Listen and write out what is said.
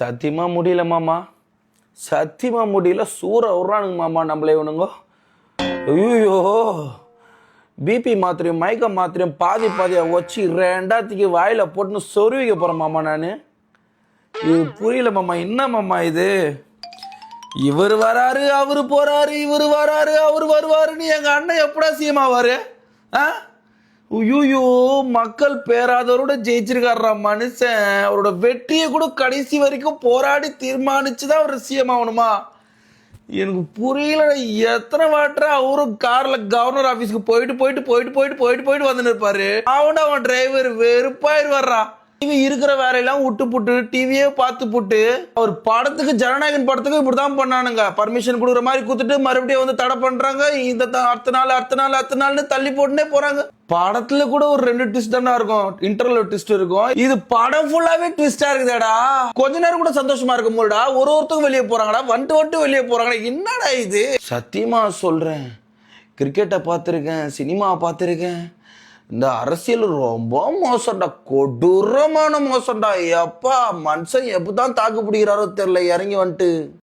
சத்தியமா முடியல மாமா, சத்தியமா முடியல. சூற விட்றானுங்க மாமா நம்மளே இவனுங்க. ஐயோ, பிபி மாத்திரையும் மயக்க மாத்திரையும் பாதி பாதியா வச்சு ரெண்டாத்துக்கு வாயில போட்டுன்னு சொருவிக்க போறேன் மாமா. நான் இது புரியல மாமா, என்ன மாமா இது? இவர் வராரு அவரு போறாரு, இவர் வராரு அவரு வருவாருன்னு எங்க அண்ணன் எப்படா சீமாவாரு? ஐயோ, மக்கள் பேராதவரோட ஜெயிச்சிருக்காரா மனுஷன். அவரோட வெற்றியை கூட கடைசி வரைக்கும் போராடி தீர்மானிச்சுதான் அவர் சிஎம் ஆகணுமா? எனக்கு புரியல. எத்தனை வாட்டர் அவரும் கார்ல கவர்னர் ஆபீஸ்க்கு போயிட்டு போயிட்டு போயிட்டு போயிட்டு போயிட்டு போயிட்டு வந்துன்னு இருப்பாரு. அவன் டிரைவர் வெறுப்பாயிரு வர்றா. டிவி இருக்கிற வேலையெல்லாம் விட்டு புட்டு டிவியே பார்த்து புட்டு அவர் படத்துக்கு, ஜனநாயகன் படத்துக்கு இப்படிதான் பண்ணானுங்க. பர்மிஷன் கொடுக்குற மாதிரி கொடுத்துட்டு மறுபடியும் வந்து தடை பண்றாங்க. இந்த அடுத்த நாள்னு தள்ளி போட்டுனே போறாங்க. படத்துல கூட ஒரு 2 ட்விஸ்ட் தானே இருக்கும், இன்டர்வல் ட்விஸ்ட் இருக்கும். இது படம் ஃபுல்லாவே ட்விஸ்டா இருக்குதாடா. கொஞ்ச நேரம் கூட சந்தோஷமா இருக்கும் போதுடா ஒருத்தருக்கும் வெளியே போறாங்கடா, வந்துட்டு வெளியே போறாங்கடா. என்னடா இது? சத்தியமா சொல்றேன், கிரிக்கெட்டை பார்த்துருக்கேன், சினிமா பார்த்துருக்கேன். இந்த அரசியல் ரொம்ப மோசம்டா, கொடூரமான மோசம்டா. எப்பா மனுஷன் எப்பதான் தாக்கு பிடிக்கிறாரோ தெரியல, இறங்கி வந்துட்டு.